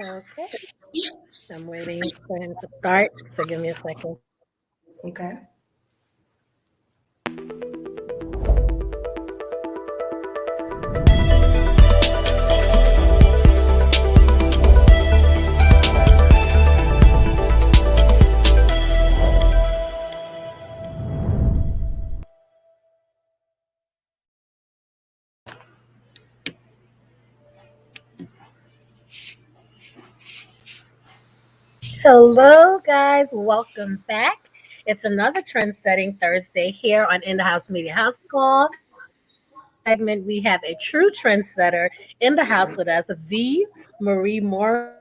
Okay. I'm waiting for him to start. So give me a second. Okay. Hello, guys. Welcome back. It's another trend-setting Thursday here on In the House Media House Call. In this segment, we have a true trendsetter in the house with us, the Marie Morris.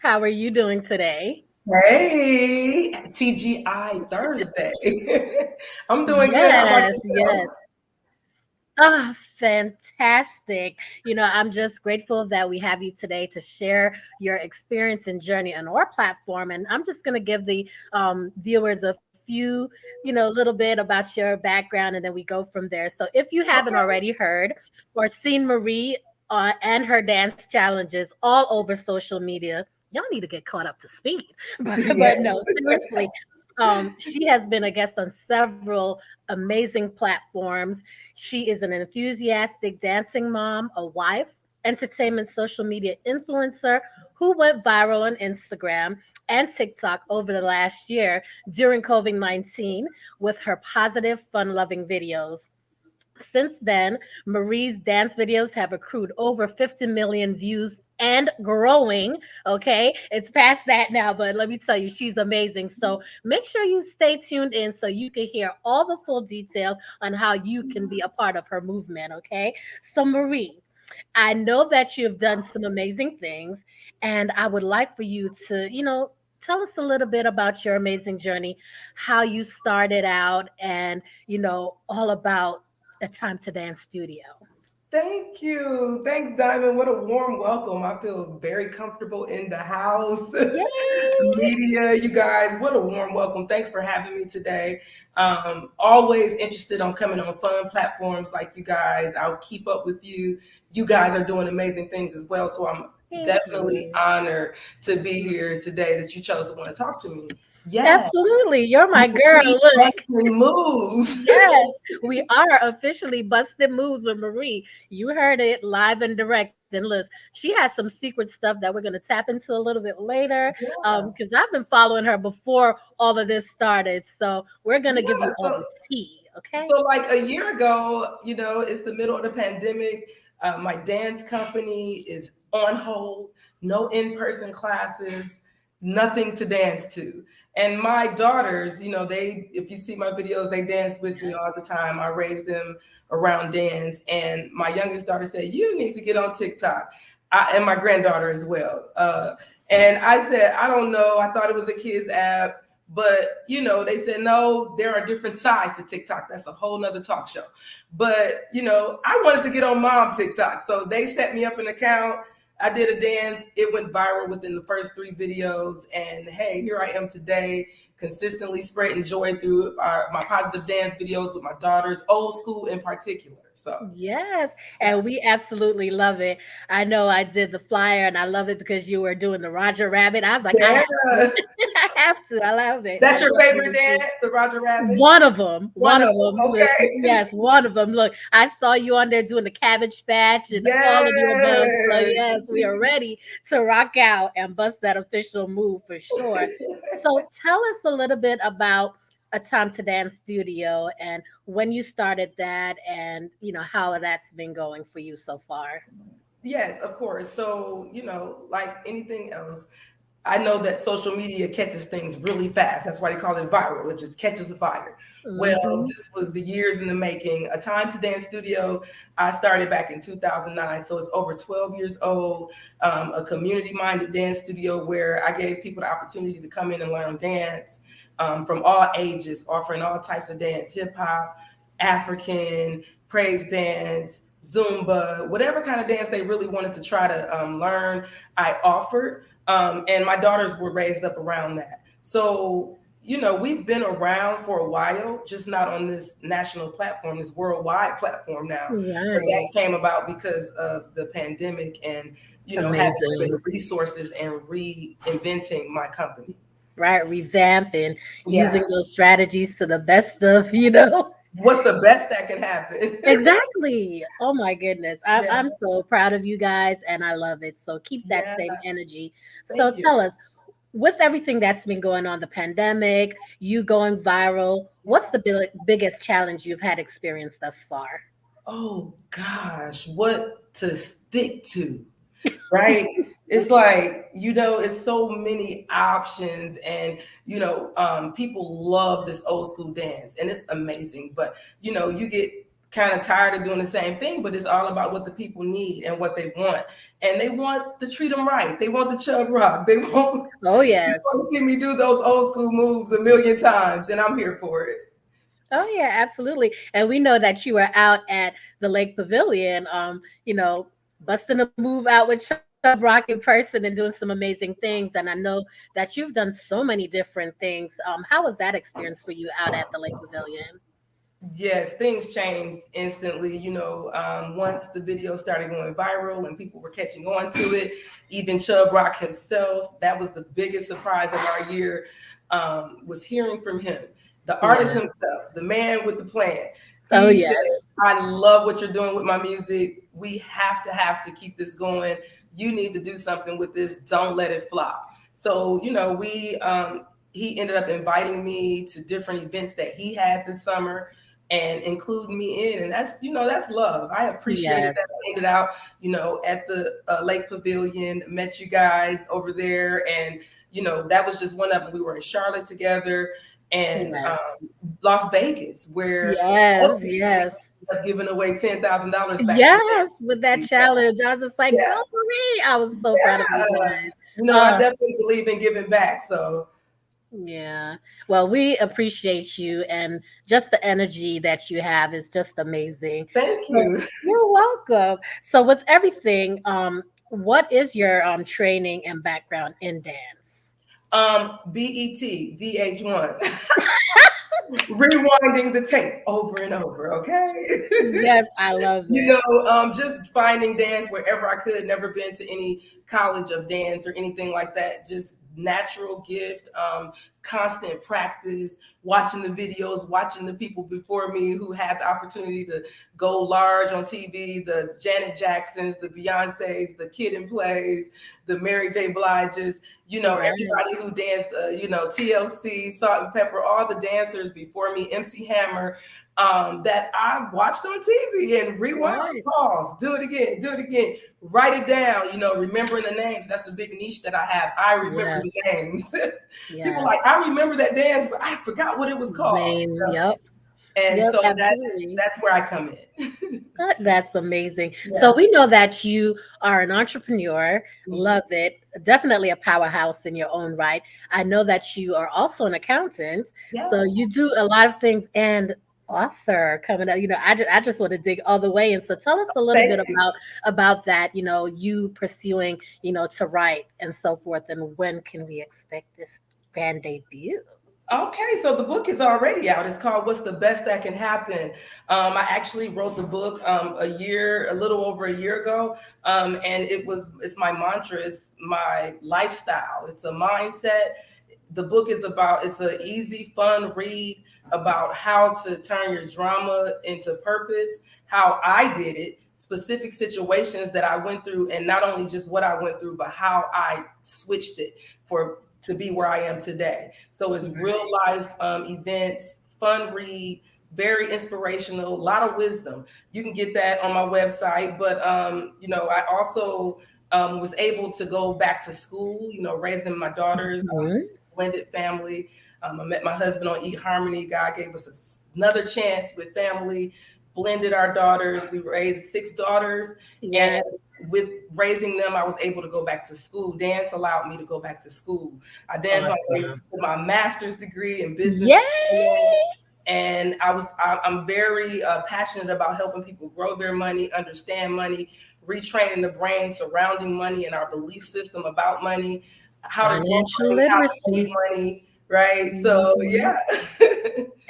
How are you doing today? Hey, TGI Thursday. I'm doing good. How about Yes, yourself? yes. Ah, fantastic. I'm just grateful that we have you today to share your experience and journey on our platform. And I'm just going to give the viewers a few, little bit about your background, and then we go from there. So if you haven't Okay. already heard or seen Marie and her dance challenges all over social media, y'all need to get caught up to speed. But Yes. no, seriously, she has been a guest on several amazing platforms. She is an enthusiastic dancing mom, a wife, entertainment social media influencer who went viral on Instagram and TikTok over the last year during COVID-19 with her positive, fun loving videos. Since then, Marie's dance videos have accrued over 50 million views and growing. Okay, it's past that now, but let me tell you, she's amazing. So make sure you stay tuned in so you can hear all the full details on how you can be a part of her movement. Okay, so Marie, I know that you've done some amazing things, and I would like for you to, tell us a little bit about your amazing journey, how you started out, and, all about a Time to Dance studio. Thank you. Thanks, Diamond. What a warm welcome. I feel very comfortable in the house. Yay! Media, you guys, what a warm welcome. Thanks for having me today. Always interested on coming on fun platforms like you guys. I'll keep up with you. You guys are doing amazing things as well. So I'm Thank definitely you. honored to be here today that you chose to want to talk to me. Yeah. Absolutely. You're my girl. Marie Look. Busting moves. Yes, we are officially busted moves with Marie. You heard it live and direct. And look, she has some secret stuff that we're going to tap into a little bit later. Yeah. Because I've been following her before all of this started. So we're going to give Yeah. you all the tea. Okay. So like a year ago, it's the middle of the pandemic. My dance company is on hold, no in-person classes, nothing to dance to. And my daughters, if you see my videos, they dance with me all the Yes. time. I raised them around dance. And my youngest daughter said, "You need to get on TikTok." And my granddaughter as well. And I said, "I don't know. I thought it was a kids app." But they said no, there are different sides to TikTok. That's a whole nother talk show. But I wanted to get on mom TikTok. So they set me up an account. I did a dance. It went viral within the first 3 videos. And hey, here I am today, consistently spreading joy through my positive dance videos with my daughters, old school in particular. So Yes, yeah. and we absolutely love it. I know I did the flyer and I love it because you were doing the Roger Rabbit. I was like, I have to. Yeah. I have to. I love it. I That's your definitely favorite do. dance, the Roger Rabbit? One of them. One One of of them. them. Look, Okay. yes, one of them. Look, I saw you on there doing the Cabbage Patch and all of the above. So Yes. yes, we are ready to rock out and bust that official move for sure. So tell us a little bit about a Time to Dance studio and when you started that and how that's been going for you so far. Yes, of course. So, like anything else, I know that social media catches things really fast. That's why they call it viral. It just catches a fire. Well, Hmm. this was the years in the making. A Time to Dance studio, I started back in 2009. So it's over 12 years old. A community minded dance studio where I gave people the opportunity to come in and learn dance from all ages, offering all types of dance, hip hop, African, praise dance, Zumba, whatever kind of dance they really wanted to try to learn, I offered. And my daughters were raised up around that. So we've been around for a while, just not on this national platform, this worldwide platform now. But that Right. came about because of the pandemic and, having Amazing. the resources and reinventing my company. Right. Revamping, Yeah. using those strategies to the best of. What's the best that can happen? Exactly. Oh my goodness. I'm Yeah. I'm so proud of you guys and I love it. So keep that Yeah. same energy. So Thank you. tell us, with everything that's been going on, the pandemic, you going viral, what's Yeah. the biggest challenge you've had experienced thus far? Oh gosh, what to stick to, right? It's like, it's so many options, and people love this old school dance, and it's amazing. But you get kind of tired of doing the same thing, but it's all about what the people need and what they want. And they want to treat them right. They want the chub rock. They want Oh they yes. want to see me do those old school moves a million times, and I'm here for it. Oh yeah, absolutely. And we know that you were out at the Lake Pavilion, busting a move out with Chubb Rock in person and doing some amazing things. And I know that you've done so many different things. How was that experience for you out at the Lake Pavilion? Yes, things changed instantly. Once the video started going viral and people were catching on to it, even Chubb Rock himself, that was the biggest surprise of our year, was hearing from him, the artist Yeah. himself, the man with the plan. Oh He said, yes. I love what you're doing with my music. We have to keep this going. You need to do something with this. Don't let it flop. So, he ended up inviting me to different events that he had this summer and including me in. And that's love. I appreciated that. Yes. I ended out, at the Lake Pavilion, met you guys over there. And, that was just one of them. We were in Charlotte together and Yes. Las Vegas, where Yes. Yes. giving away $10,000 back to Yes. With that the challenge, I was just like, go yeah. for me. I was so proud of you Yeah. guys. I Uh, definitely believe in giving back. So Yeah. Well, we appreciate you and just the energy that you have is just amazing. thank So you. you're welcome. So with everything, what is your training and background in dance? BET, VH1. Rewinding the tape over and over, okay? Yes, I love it. Just finding dance wherever I could, never been to any college of dance or anything like that. Just natural gift, constant practice, watching the videos, watching the people before me who had the opportunity to go large on TV, the Janet Jacksons, the Beyoncés, the Kid and Plays, the Mary J. Bliges, Right. everybody who danced, TLC, Salt and Pepper, all the dancers before me, MC Hammer, that I watched on TV and rewind, Right. pause, do it again, write it down, remembering the names. That's the big niche that I have. I remember the Yes. names. People Yes. like, I remember that dance, but I forgot what it was called. Name. Yep. And Yep. so Absolutely. that's where I come in. That's amazing. So Yeah. we know that you are an entrepreneur, Mhm. love it, definitely a powerhouse in your own right. I know that you are also an accountant, so Yeah. you do a lot of things and author coming up. I just want to dig all the way in. So tell us a little Thank bit you. about that. You pursuing, to write and so forth, and when can we expect this grand debut? Okay, so the book is already out. It's called "What's the Best That Can Happen." I actually wrote the book a little over a year ago, and it's my mantra, it's my lifestyle, it's a mindset. The book is it's an easy, fun read about how to turn your drama into purpose, how I did it, specific situations that I went through, and not only just what I went through, but how I switched it to be where I am today. So it's real Right. life events, fun read, very inspirational, a lot of wisdom. You can get that on my website. But I also was able to go back to school. Raising my daughters, Mhm. blended family. I met my husband on Eat Harmony. God gave us another chance with family, blended our daughters. We raised 6 daughters. And Yes. with raising them, I was able to go back to school. Dance allowed me to go back to school. I danced all the way Awesome. to my master's degree in business. Yay! And I'm very passionate about helping people grow their money, understand money, retraining the brain surrounding money and our belief system about money, how to grow Financial money, how to make literacy. money, right? So Mhm. yeah.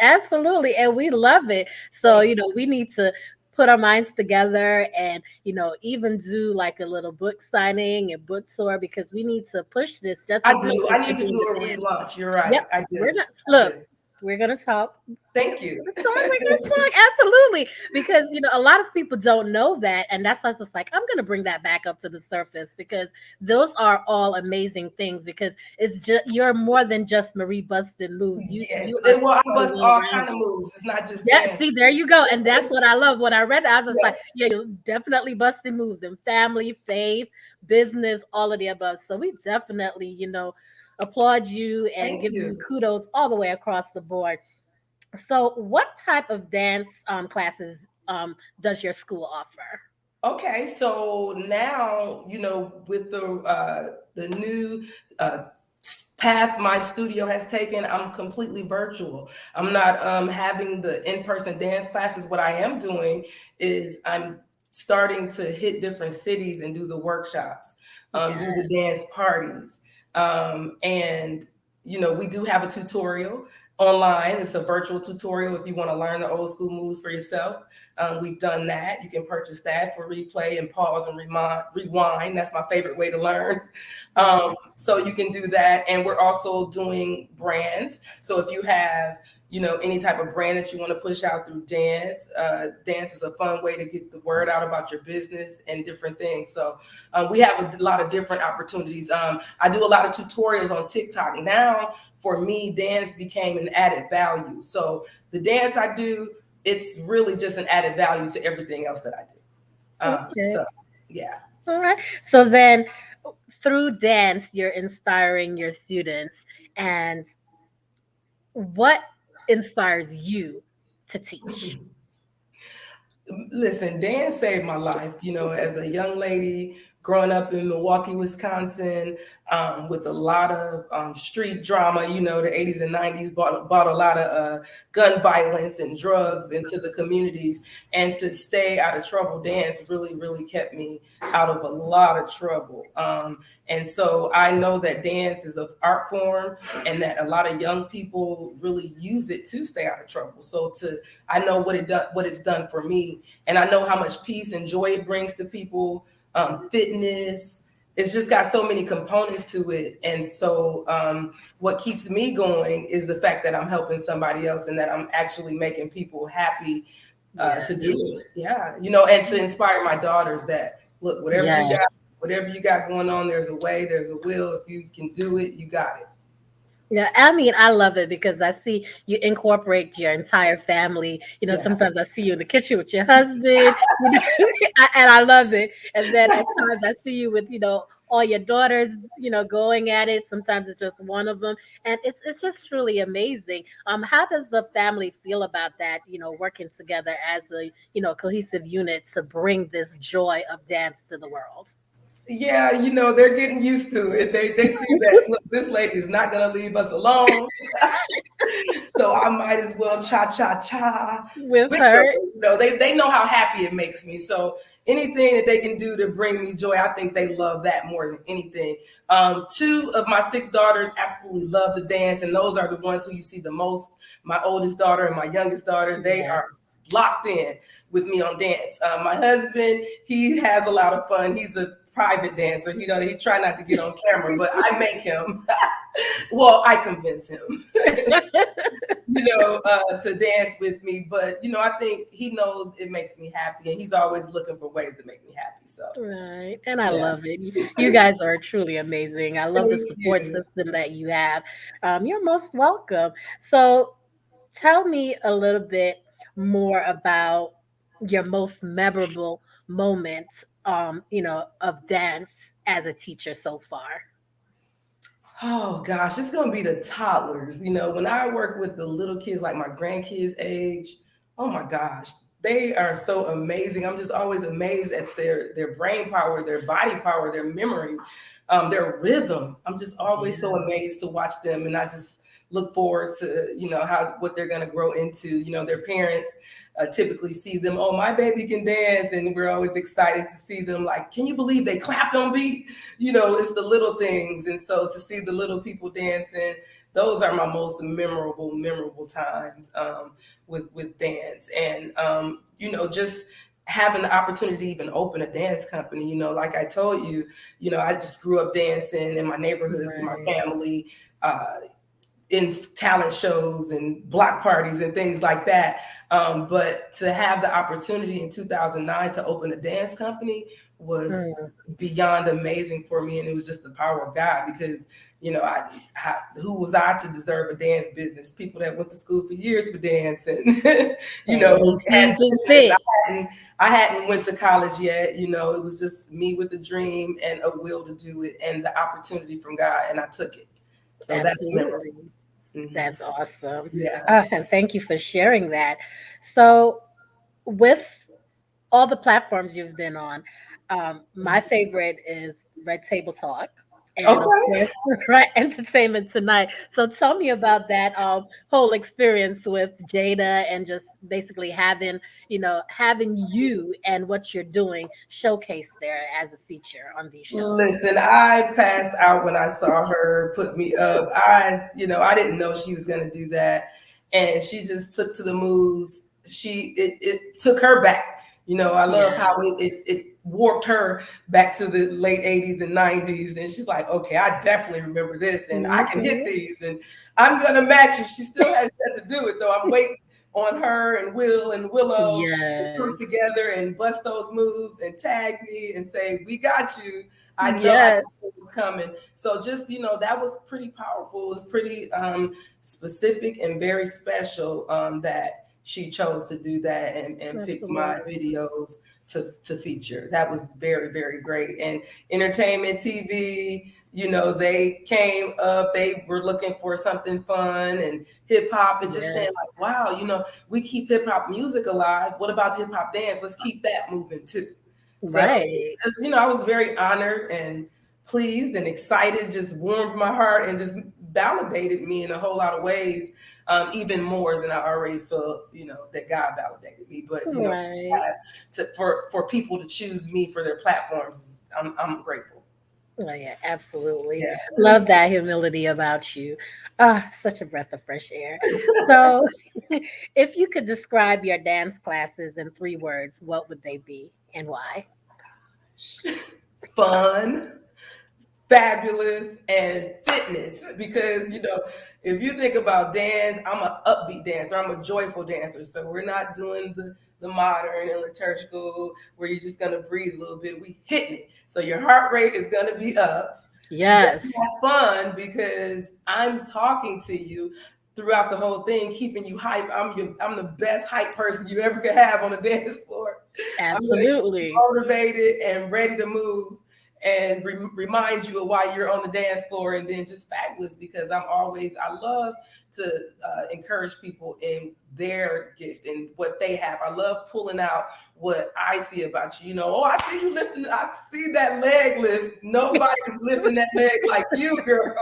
Absolutely. And we love it. So, we need to put our minds together and, even do like a little book signing and book tour because we need to push this just I as much do. as I we're need to doing do a the dance. relaunch. You're Yep. right. I We're do. not, I look, do. we're going to talk. Thank you. We're gonna talk, absolutely, because a lot of people don't know that, and that's why it's just like I'm gonna bring that back up to the surface because those are all amazing things. Because it's just you're more than just Marie busting moves. You Yes. are Well, I so bust well all kind of rounded. moves. It's not just Yeah, dance. see, there you go. And that's what I love. When I read that, I was just Yeah. like, yeah, you're definitely busting moves in family, faith, business, all of the above. So we definitely, applaud you and Thank give you you. kudos all the way across the board. So what type of dance classes does your school offer? Okay, so now with the new uh, path my studio has taken, I'm completely virtual. I'm not having the in-person dance classes. What I am doing is I'm starting to hit different cities and do the workshops, do the Yes. dance parties, and we do have a tutorial online. It's a virtual tutorial if you want to learn the old school moves for yourself. We've done that. You can purchase that for replay and pause and rewind. That's my favorite way to learn. Mhm. So you can do that. And we're also doing brands. So if you have, any type of brand that you want to push out through dance, dance is a fun way to get the word out about your business and different things. So we have a lot of different opportunities. I do a lot of tutorials on TikTok. Now, for me, dance became an added value. So the dance I do, it's really just an added value to everything else that I do. Okay. So yeah. All right. So then through dance, you're inspiring your students. And what inspires you to teach? Listen, Dan saved my life. As a young lady growing up in Milwaukee, Wisconsin, with a lot of street drama. The 80s and 90s brought a lot of gun violence and drugs into the communities. And to stay out of trouble, dance really, really kept me out of a lot of trouble. And so I know that dance is an art form and that a lot of young people really use it to stay out of trouble. So I know what it's done for me, and I know how much peace and joy it brings to people. Fitness, it's just got so many components to it, and so what keeps me going is the fact that I'm helping somebody else and that I'm actually making people happy to Yes. do it. Yeah, and to inspire my daughters that look, Yes. whatever you got going on, there's a way, there's a will. If you can do it, you got it. Yeah, I mean, I love it because I see you incorporate your entire family. Yeah. Sometimes I see you in the kitchen with your husband, and I love it. And then at times I see you with, all your daughters, going at it. Sometimes it's just one of them, and it's just truly amazing. How does the family feel about that? Working together as a cohesive unit to bring this joy of dance to the world. Yeah, they're getting used to it. They see that look, this lady is not gonna leave us alone. So I might as well cha cha cha With with them. her. They know how happy it makes me. So anything that they can do to bring me joy, I think they love that more than anything. Two of my six daughters absolutely love to dance, and those are the ones who you see the most. My oldest daughter and my youngest daughter, they are Yes. locked in with me on dance. My husband, he has a lot of fun. He's a private dancer. He try not to get on camera, but I make him. Well, I convince him. To dance with me. But I think he knows it makes me happy, and he's always looking for ways to make me happy. So Right. And I yeah, love it. You guys are truly amazing. I love the thank support you. system that you have. You're most welcome. So tell me a little bit more about your most memorable moments, of dance as a teacher so far. Oh gosh, it's gonna be the toddlers. When I work with the little kids, like my grandkids' age, oh my gosh, they are so amazing. I'm just always amazed at their brain power, their body power, their memory, their rhythm. I'm just always so Yeah. amazed to watch them, and I just look forward to how what they're gonna grow into. Their parents typically see them. Oh, my baby can dance, and we're always excited to see them. Like, can you believe they clapped on beat? It's the little things. And so to see the little people dancing, those are my most memorable times with dance. And just having the opportunity to even open a dance company. Like I told you, I just grew up dancing in my neighborhoods with my Right. family. In talent shows and block parties and things like that. But to have the opportunity in 2009 to open a dance company was Mm. beyond amazing for me. And it was just the power of God because, who was I to deserve a dance business? People that went to school for years for dance and, And he sees it fit. I hadn't went to college yet. It was just me with a dream and a will to do it and the opportunity from God. And I took it. So that's memorable. Absolutely. That's awesome. Yeah. And thank you for sharing that. So, with all the platforms you've been on, my favorite is Red Table Talk. And of Okay. course, right, Entertainment Tonight. So tell me about that whole experience with Jada and just basically having you and what you're doing showcased there as a feature on these shows. Listen, I passed out when I saw her put me up. I didn't know she was gonna do that, and she just took to the moves. It took her back. I love Yeah. how it warped her back to the late 80s and 90s, and she's like, okay, I definitely remember this, and I can hit Mhm. these, and I'm gonna match you. She still has yet to do it though. I'm waiting on her and Will and Willow to come Yes. together and bust those moves and tag me and say, we got you. I Yes. just knew it was coming. So just, that was pretty powerful. It was pretty specific and very special that she chose to do that and picked my Absolutely. videos to feature. That was very, very great. And entertainment TV, they came up, they were looking for something fun and hip hop and just saying Yes. like, wow, we keep hip hop music alive. What about hip hop dance? Let's keep that moving too. So, Right. I was very honored and pleased and excited, just warmed my heart and just validated me in a whole lot of ways, even more than I already felt, that God validated me. But, Right. for people to choose me for their platforms, I'm grateful. Oh, yeah, absolutely. Yeah. Love that humility about you. Such a breath of fresh air. So, if you could describe your dance classes in 3 words, what would they be and why? Fun, fabulous, and fitness. Because if you think about dance, I'm an upbeat dancer, I'm a joyful dancer. So we're not doing the modern and liturgical where you're just gonna breathe a little bit. We hitting it. So your heart rate is gonna be up. You're Yes. gonna have fun because I'm talking to you throughout the whole thing, keeping you hype. I'm the best hype person you ever could have on a dance floor. I'm gonna keep you Absolutely. motivated and ready to move and remind you of why you're on the dance floor, and then just fabulous because I love to encourage people in their gift and what they have. I love pulling out what I see about you. Oh, I see you lifting, I see that leg lift. Nobody's lifting that leg like you, girl.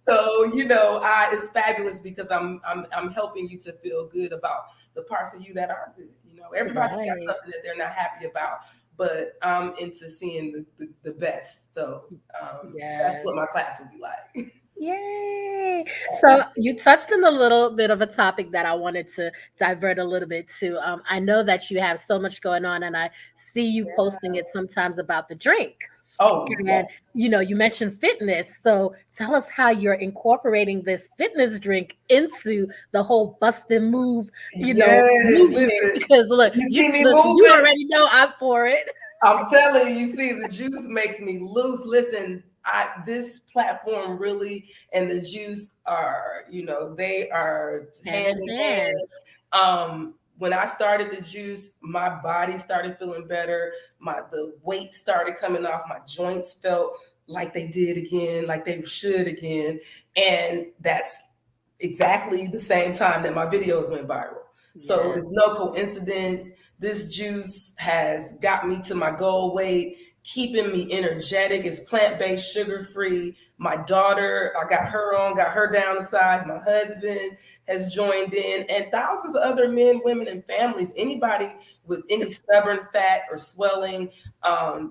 So, it's fabulous because I'm helping you to feel good about the parts of you that are good. Everybody's got Right. something that they're not happy about, but I'm into seeing the best. So that's Yes. what my class would be like. Yay. So you touched on a little bit of a topic that I wanted to divert a little bit to. I know that you have so much going on, and I see you posting it sometimes about the drink. Oh, And yes. you mentioned fitness. So tell us how you're incorporating this fitness drink into the whole bustin' move, Yes. movement. Listen, Because look, you you see me listen, you moving? already know I'm for it. I'm telling you, see, the juice makes me loose. Listen, this platform really and the juice are, they are Hand hand in in hand. hand. When I started the juice, my body started feeling better. The weight started coming off. My joints felt like they did again, like they should again. And that's exactly the same time that my videos went viral. So Yes. it's no coincidence. This juice has got me to my goal weight, keeping me energetic. It's plant-based, sugar-free. My daughter, I got her down to size. My husband has joined in, and thousands of other men, women, and families. Anybody with any stubborn fat or swelling,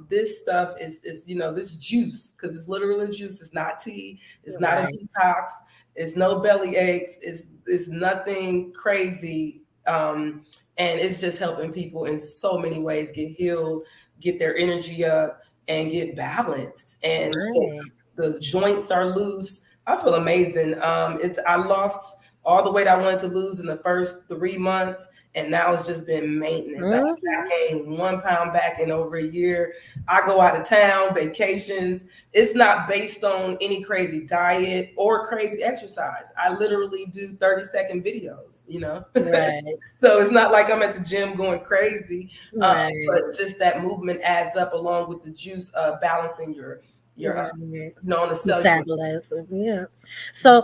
this stuff is this juice, because it's literally juice. It's not tea. It's not a Right. detox. It's no belly aches. It's nothing crazy. And it's just helping people in so many ways get healed, get their energy up, and get balanced. And Right. the joints are loose. I feel amazing. I lost all the weight I wanted to lose in the first 3 months, and now it's just been maintenance. I Mhm. gained 1 pound back in over a year. I go out of town, vacations. It's not based on any crazy diet or crazy exercise. I literally do 30-second videos, Right. So it's not like I'm at the gym going crazy, Right. but just that movement adds up along with the juice, balancing your Right. on the cellular. Metabolism. Yeah. So,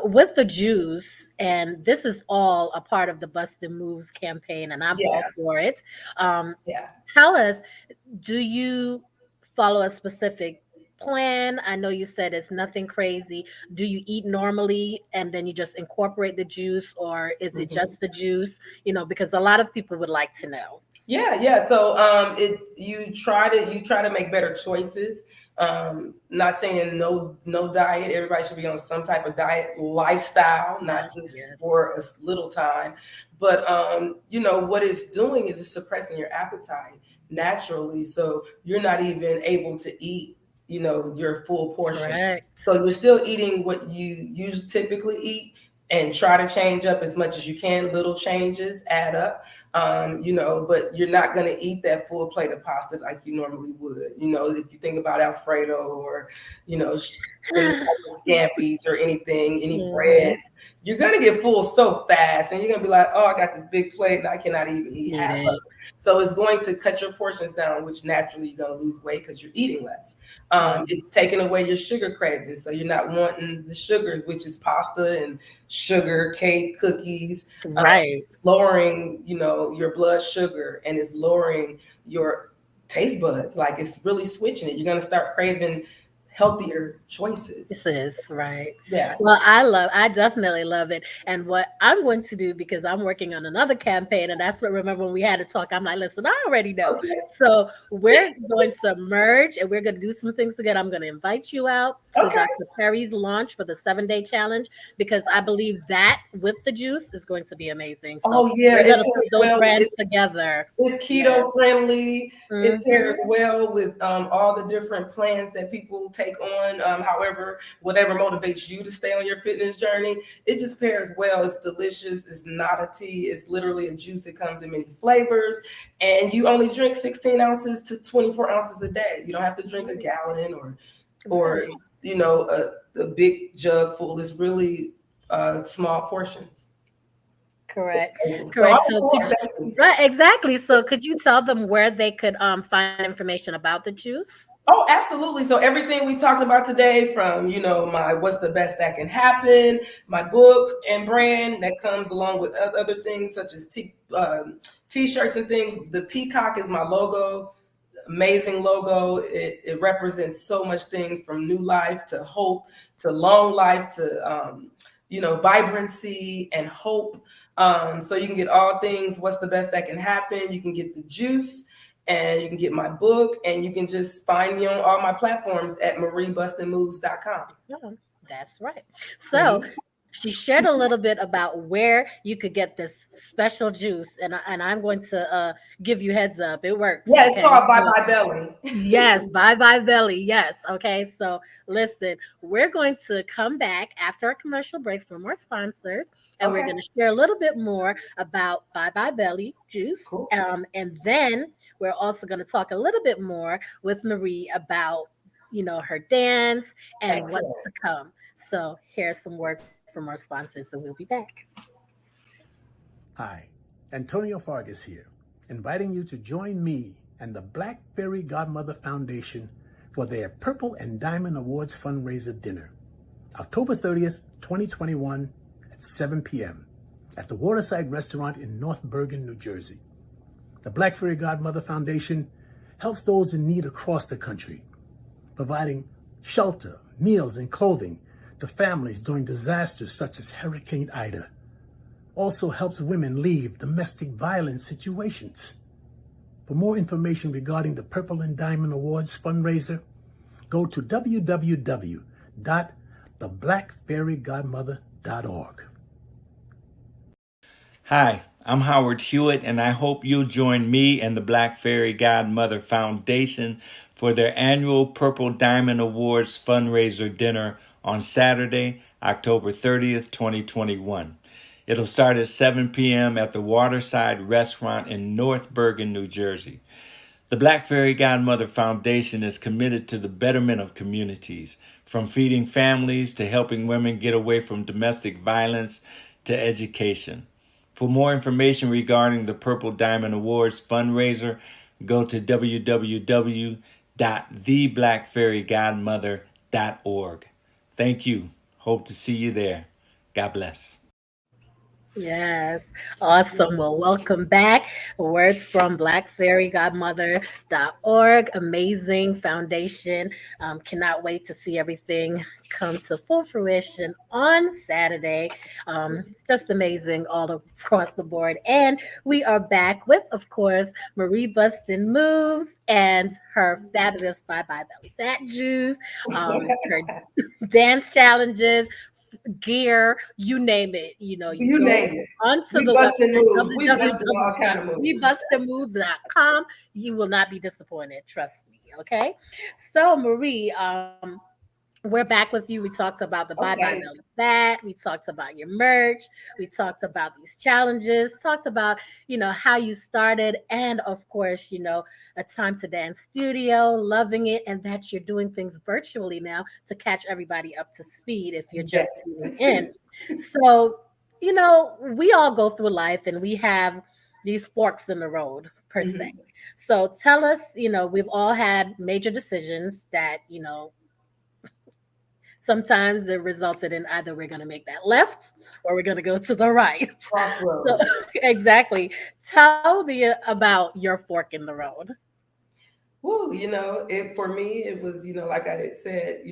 with the juice, and this is all a part of the Busted Moves campaign, and I'm all Yeah, for it. Um, yeah. Tell us, do you follow a specific plan? I know you said it's nothing crazy. Do you eat normally and then you just incorporate the juice, or is it Mhm. just the juice? Because a lot of people would like to know. Yeah. So you try to make better choices. Not saying no diet. Everybody should be on some type of diet lifestyle, not just Yes. for a little time. But what it's doing is it's suppressing your appetite naturally, so you're not even able to eat your full portion. Correct. So you're still eating what you usually typically eat, and try to change up as much as you can. Little changes add up. But you're not going to eat that full plate of pasta like you normally would. If you think about Alfredo, or, you know, sh- any type of scampi's or anything, any Mhm. breads, you're going to get full so fast, and you're going to be like, oh, I got this big plate and I cannot even eat Eat half of it. it. So it's going to cut your portions down, which naturally you're going to lose weight because you're eating less. Mhm. It's taking away your sugar cravings. So you're not wanting the sugars, which is pasta and sugar, cake, cookies. Um, Right. Lowering your blood sugar, and it's lowering your taste buds. Like, it's really switching it. You're going to start craving healthier choices. This is right. Yeah. Well, I definitely love it. And what I'm going to do, because I'm working on another campaign, and that's what, remember when we had to talk, I'm like, listen, I already know. Okay. So we're going to merge and we're going to do some things together. I'm going to invite you out to Okay. Dr. Perry's launch for the 7-day challenge, because I believe that with the juice is going to be amazing. So Oh yeah, we're it going to put pairs those well. brands together. It's keto Yes. friendly. It Hmm. pairs well with all the different plans that people take on. However, whatever motivates you to stay on your fitness journey, it just pairs well. It's delicious. It's not a tea. It's literally a juice. It comes in many flavors, and you only drink 16 ounces to 24 ounces a day. You don't have to drink a gallon or Right. a big jug full. It's really small portions. Correct. So I'm Correct. So for could it, you, definitely. right, exactly. So could you tell them where they could find information about the juice? Oh, absolutely. So everything we talked about today, from my "What's the Best That Can Happen," my book and brand that comes along with other things such as t-shirts and things. The peacock is my logo. Amazing logo. It represents so much things, from new life to hope to long life to vibrancy and hope. So you can get all things "What's the Best That Can Happen." You can get the juice, and you can get my book, and you can just find me on all my platforms at mariebustinmoves.com. Oh, that's right. So Mhm. she shared a little bit about where you could get this special juice, and I'm going to give you heads up. It works. Yeah, it's Okay. called Bye So Bye Belly. yes, bye bye belly. Yes. Okay. So listen, we're going to come back after our commercial breaks for more sponsors, and we're Okay, going to share a little bit more about bye bye belly juice. cool. And then we're also going to talk a little bit more with Marie about, her dance and what's Excellent. to come. So here's some words from our sponsors, and we'll be back. Hi, Antonio Fargas here, inviting you to join me and the Black Fairy Godmother Foundation for their Purple and Diamond Awards fundraiser dinner, October 30th, 2021 at 7 p.m. at the Waterside Restaurant in North Bergen, New Jersey. The Black Fairy Godmother Foundation helps those in need across the country, providing shelter, meals, and clothing to families during disasters such as Hurricane Ida. Also helps women leave domestic violence situations. For more information regarding the Purple and Diamond Awards fundraiser, go to www.blackfairygod.org. theblackfairygodmother.org. Hi, I'm Howard Hewitt, and I hope you'll join me and the Black Fairy Godmother Foundation for their annual Purple Diamond Awards fundraiser dinner on Saturday, October 30th, 2021. It'll start at 7 p.m. at the Waterside Restaurant in North Bergen, New Jersey. The Black Fairy Godmother Foundation is committed to the betterment of communities, from feeding families to helping women get away from domestic violence to education. For more information regarding the Purple Diamond Awards fundraiser, go to www.theblackfairygodmother.org. Thank you. Hope to see you there. God bless. Yes, awesome. Well, welcome back. Words from blackfairygodmother.org. Amazing foundation. Cannot wait to see everything come to full fruition on Saturday. Just amazing all across the board. And we are back with, of course, Marie Bustin Moves and her fabulous Bye Bye Belly Fat Juice, her dance challenges, gear, you name it. You You go name it. onto We the busting website moves. We busting all kind of moves. www.webustedmoves.com. You will not be disappointed. Trust me. Okay. So, Marie, we're back with you. We talked about the Bye Bye Okay. Belly Fat. We talked about your merch. We talked about these challenges. Talked about, how you started. And of course, a Time to Dance studio, loving it. And that you're doing things virtually now to catch everybody up to speed if you're Yes. just tuning in. So, we all go through life and we have these forks in the road, per se. Mhm. So tell us, we've all had major decisions that, sometimes it resulted in either we're going to make that left or we're going to go to the right. So, Crossroads. exactly. Tell me about your fork in the road. Woo, it for me, it was, like I had said,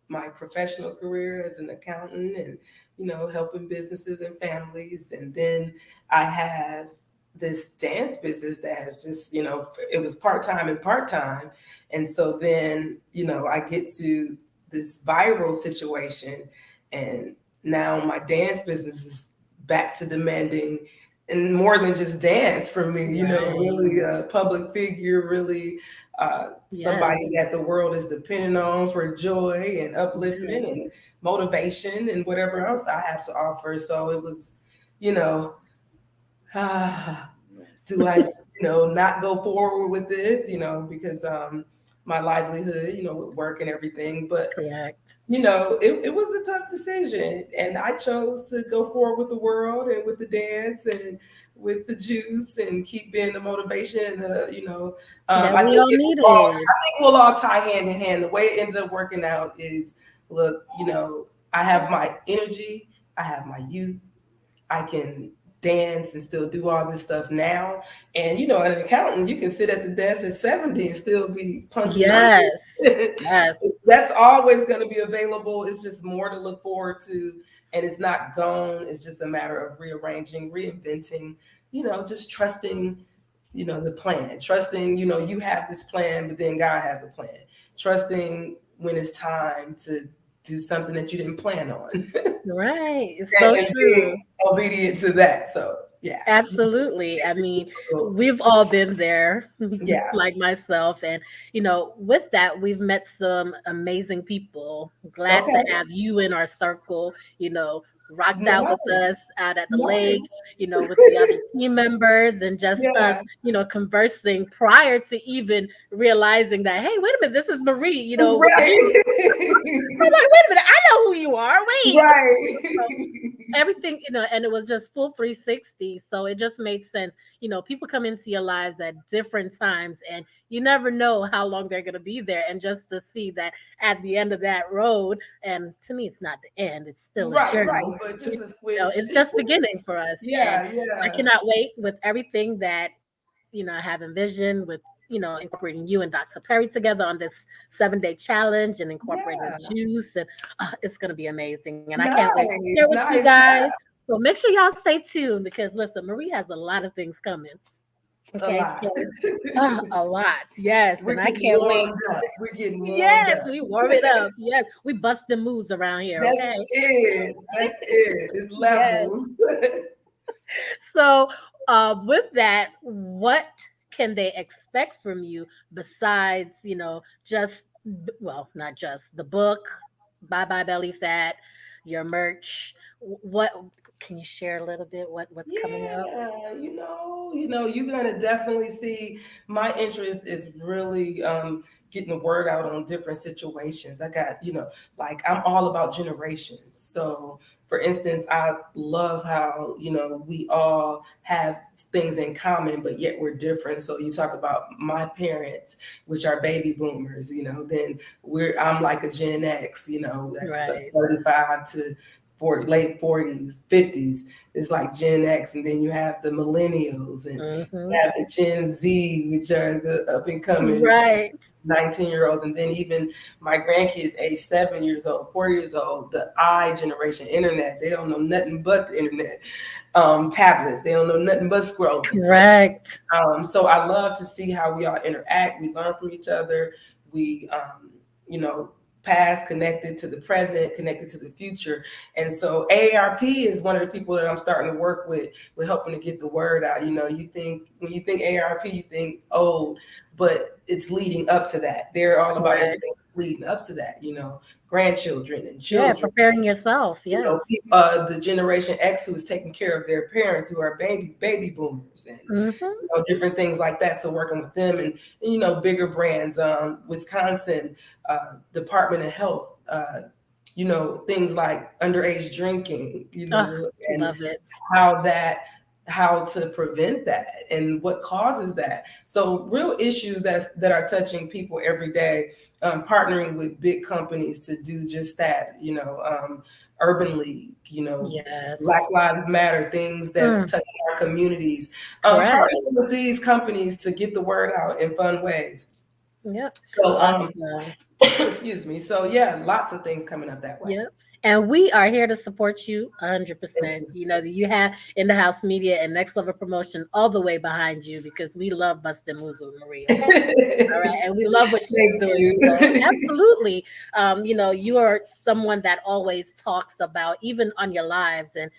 my professional career as an accountant and, helping businesses and families. And then I have this dance business that has just, it was part-time and part-time. And so then, I get to this viral situation and now my dance business is back to demanding and more than just dance for me, Right. really a public figure, really Yes. somebody that the world is depending on for joy and Yes. upliftment and motivation and whatever else I have to offer. So it was, you know, ah, do I, not go forward with this, because my livelihood, with work and everything. But Correct. it was a tough decision. And I chose to go forward with the world and with the dance and with the juice and keep being the motivation. That I we think all I needed. think we'll all tie hand in hand. The way it ended up working out is, look, I have my energy, I have my youth, I can dance and still do all this stuff now. And an accountant, you can sit at the desk at 70 and still be punching Yes. numbers. Yes. That's always going to be available. It's just more to look forward to, and it's not gone. It's just a matter of rearranging, reinventing, just trusting, the plan, trusting, you have this plan, but then God has a plan, trusting when it's time to do something that you didn't plan on. Right. It's so And true. being obedient to that. So yeah. Absolutely. I mean, we've all been there, Yeah. like myself. And, with that, we've met some amazing people. Glad to Okay. have you in our circle, rocked out with Nice. us out at the lake, Nice. with the other team members and just us, Yeah. conversing prior to even realizing that, hey, wait a minute, this is Marie, Right. I'm like, wait a minute, I know who you are. Wait. Right. Everything, and it was just full 360. So it just made sense. People come into your lives at different times and you never know how long they're going to be there. And just to see that at the end of that road, and to me, it's not the end, it's still a Right, right. journey. But just a switch. It's just beginning for us. And Yeah, I yeah. cannot wait with everything that, I have envisioned with, incorporating you and Dr. Perry together on this 7-day challenge and incorporating Yeah. juice. And it's going to be amazing. And I can't wait to Nice. share with you Nice. guys. Yeah. So make sure y'all stay tuned because listen, Marie has a lot of things coming. A Okay, lot. so a lot, yes, We're and I getting can't wait. warmed up. We're getting warmed Yes, up. we warm it up. Yes, we bust the moves around here. That's Okay. it. That's it. It's Yes. levels. So, with that, what can they expect from you besides, just, well, not just the book, Bye Bye Belly Fat, your merch? What can you share a little bit? What's coming up? Yeah, you're gonna definitely see my interest is really getting the word out on different situations. I got, like I'm all about generations. So for instance, I love how, we all have things in common, but yet we're different. So you talk about my parents, which are baby boomers, then I'm like a Gen X, that's the Right. 35 to 40, late 40s, 50s is like Gen X, and then you have the millennials, and Hmm. you have the Gen Z, which are the up and coming Right. 19-year-olds, and then even my grandkids, age 7 years old, 4 years old, the I generation, internet. They don't know nothing but the internet. Tablets. They don't know nothing but scrolling. Correct. So I love to see how we all interact. We learn from each other. We, past connected to the present, connected to the future. And so AARP is one of the people that I'm starting to work with helping to get the word out. When you think AARP, you think old, but it's leading up to that. They're all about Correct. everything leading up to that, grandchildren and Yeah, children, preparing yourself. Yes. the Generation X who is taking care of their parents who are baby boomers, and Hmm. different things like that. So working with them, and bigger brands, Wisconsin Department of Health, things like underage drinking, Oh, and love it. how to prevent that and what causes that. So real issues that are touching people every day. Partnering with big companies to do just that. Urban League. Black Yes. Lives Matter, things that's Mm, touching our communities. correct. Partnering with these companies to get the word out in fun ways. Yep. So, Awesome. excuse me. So, yeah, lots of things coming up that way. Yep. And we are here to support you Thank 100%. you. That you have In the House Media and Next Level Promotion all the way behind you because we love busting moves with Marie. Okay. All right. And we love what she's Thank doing. So, you. absolutely. You are someone that always talks about, even on your lives, and,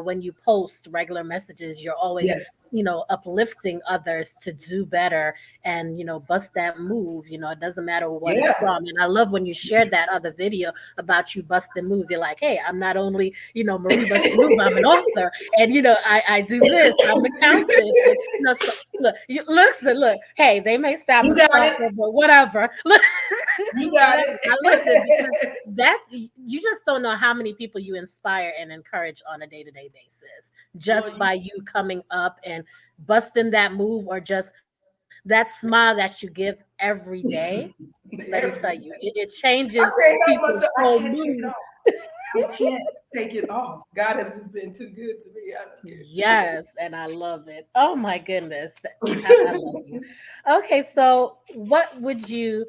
when you post regular messages, you're always, Yeah, uplifting others to do better and, bust that move. It doesn't matter what it's yeah. from. And I love when you shared that other video about you busting moves. You're like, hey, I'm not only, Marie busting moves, I'm an author. And, I do this, I'm an accountant. And, so look, look, hey, they may say I'm You a got it. stalker, but whatever. Look, You got whatever. I listen because it. you just don't know how many people you inspire and encourage on a day-to-day basis Well, just by you coming up and busting that move or just that smile that you give every day. Let me tell you, every it changes I can't help people's myself. I whole can't take it mood. off. I can't take it off. God has just been too good to me. I don't care. Yes, and I love it. Oh my goodness. I love you. Okay, so what would you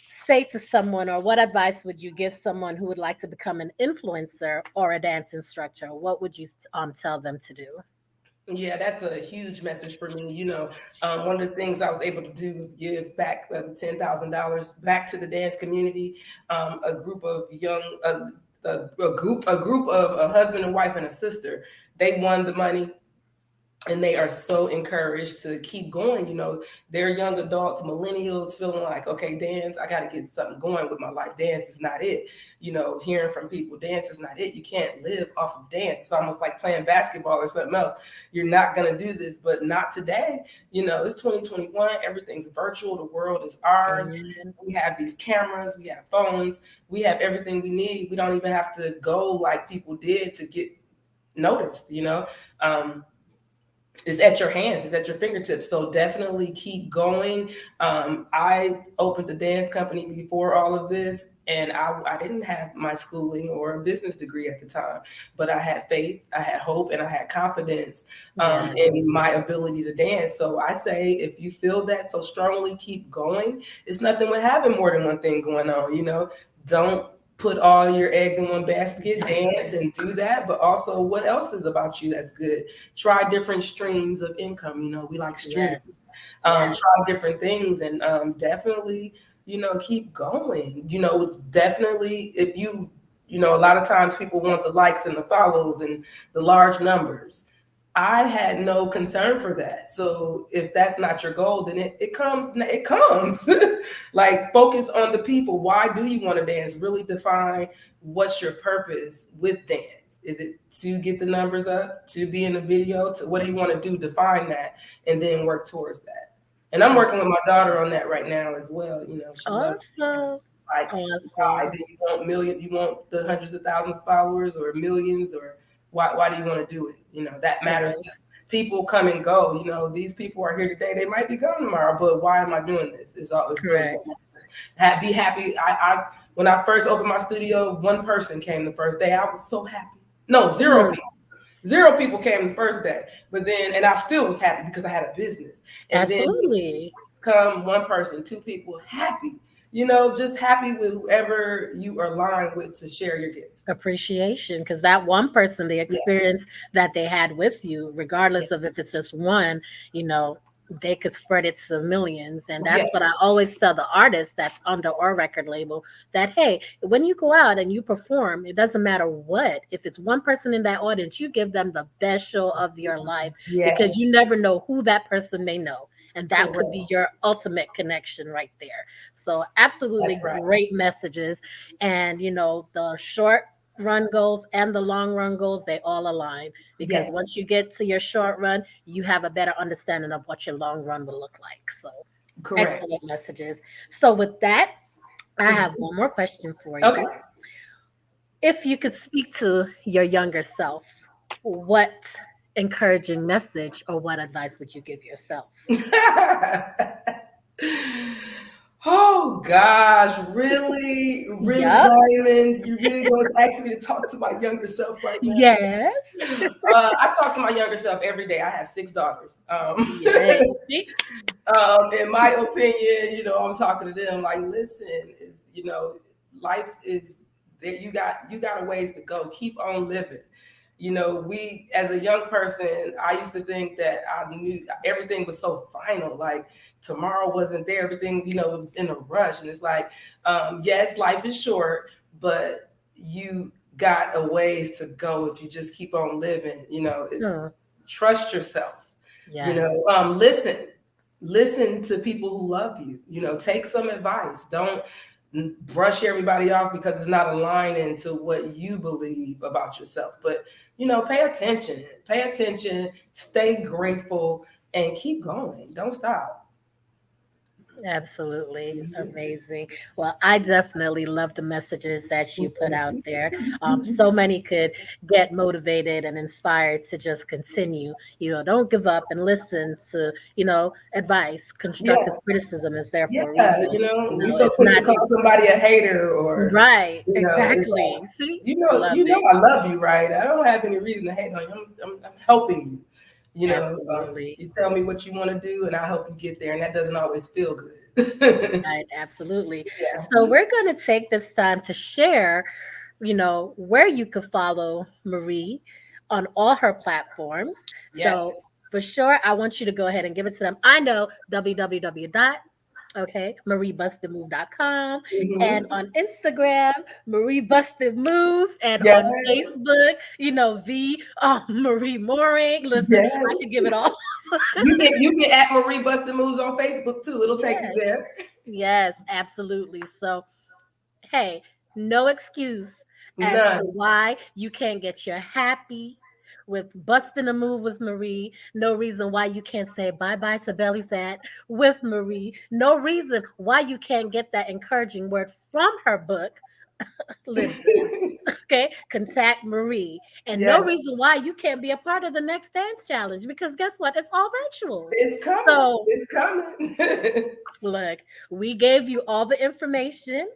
say to someone, or what advice would you give someone who would like to become an influencer or a dance instructor? What would you tell them to do? Yeah, that's a huge message for me. One of the things I was able to do was give back $10,000 back to the dance community. A group of a group of a husband and wife and a sister. They won the money, and they are so encouraged to keep going. They're young adults, millennials, feeling like, okay, dance, I got to get something going with my life. Dance is not it. Hearing from people, dance is not it. You can't live off of dance. It's almost like playing basketball or something else. You're not going to do this, but not today. It's 2021. Everything's virtual. The world is ours. Amen. We have these cameras, we have phones, we have everything we need. We don't even have to go like people did to get noticed. Um, it's at your hands, it's at your fingertips. So definitely keep going. I opened a dance company before all of this, and I didn't have my schooling or a business degree at the time, but I had faith, I had hope, and I had confidence Yes. in my ability to dance. So I say, if you feel that so strongly, keep going. It's nothing with having more than one thing going on. Don't put all your eggs in one basket, dance and do that, but also what else is about you that's good. Try different streams of income. We like streams. Yes. Yes. Try different things, and definitely, keep going. Definitely, if a lot of times people want the likes and the follows and the large numbers. I had no concern for that. So if that's not your goal, then it comes. It comes. Like, focus on the people. Why do you want to dance? Really define what's your purpose with dance. Is it to get the numbers up, to be in the video? To what do you want to do? Define that, and then work towards that. And I'm working with my daughter on that right now as well. She loves Awesome. like, why Awesome. do you want millions? You want the hundreds of thousands of followers or millions, or why do you want to do it? That matters. Okay. People come and go. These people are here today. They might be gone tomorrow, but why am I doing this? It's really Correct. be happy. I when I first opened my studio, one person came the first day. I was so happy. No, zero people. Zero people came the first day, and I still was happy because I had a business. And Absolutely. then come one person, two people, happy. Just happy with whoever you are aligned with to share your gift. Appreciation, because that one person, the experience that they had with you, regardless of if it's just one, they could spread it to millions. And that's what I always tell the artist that's under our record label, that hey, when you go out and you perform, it doesn't matter what, if it's one person in that audience, you give them the best show of your life, because you never know who that person may know. And that could be your ultimate connection right there. So absolutely great messages. And the short run goals and the long run goals, they all align, because once you get to your short run, you have a better understanding of what your long run will look like. So excellent messages. So with that, I have one more question for you. Okay. If you could speak to your younger self, what encouraging message or what advice would you give yourself? Oh gosh, really, Diamond, you really going to ask me to talk to my younger self right now? Yes. I talk to my younger self every day. I have 6 daughters. In my opinion, I'm talking to them like, listen, life is there. You got a ways to go. Keep on living. We, as a young person, I used to think that I knew everything was so final. Like, tomorrow wasn't there. Everything, it was in a rush. And it's like, yes, life is short, but you got a ways to go if you just keep on living. Trust yourself. Listen to people who love you. Take some advice. Don't brush everybody off because it's not aligning to what you believe about yourself. But pay attention, stay grateful, and keep going. Don't stop. Absolutely amazing. Well, I definitely love the messages that you put out there. So many could get motivated and inspired to just continue. Don't give up and listen to, advice. Constructive criticism is there for a reason. We so quick to call somebody a hater or exactly. See, I love you, right? I don't have any reason to hate on you. I'm helping you. Absolutely. You tell me what you want to do, and I help you get there, and that doesn't always feel good. Right, absolutely. So we're going to take this time to share, where you could follow Marie on all her platforms. So for sure, I want you to go ahead and give it to them. I know mariebustedmove.com, and on Instagram, Marie Busted Moves, and on Facebook, Marie Mooring. Listen, I can give it all. you can at Marie Busted Moves on Facebook too. It'll take you there. Yes, absolutely. So, hey, no excuse as to why you can't get your happy with busting a move with Marie. No reason why you can't say bye-bye to belly fat with Marie. No reason why you can't get that encouraging word from her book. Listen, okay, contact Marie. And no reason why you can't be a part of the next dance challenge, because guess what? It's all virtual. It's coming. So, it's coming. Look, we gave you all the information.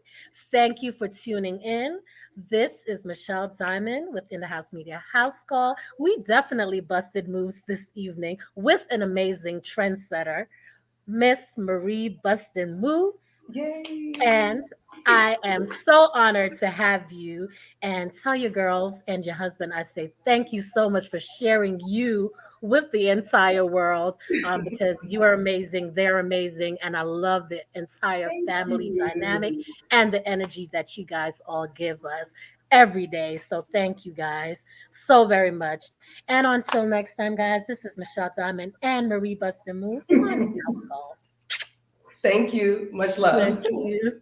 Thank you for tuning in. This is Michelle Diamond with InDaHouseMedia House Call. We definitely busted moves this evening with an amazing trendsetter, Miss Marie Bustin' Moves. Yay. And I am so honored to have you, and tell your girls and your husband I say thank you so much for sharing you with the entire world, because you are amazing, they're amazing, and I love the entire Thank family dynamic you. and the energy that you guys all give us every day. So thank you guys so very much. And until next time, guys, this is Michelle Diamond and Marie Bustin Moves signing out. Thank you. Much love. Thank you.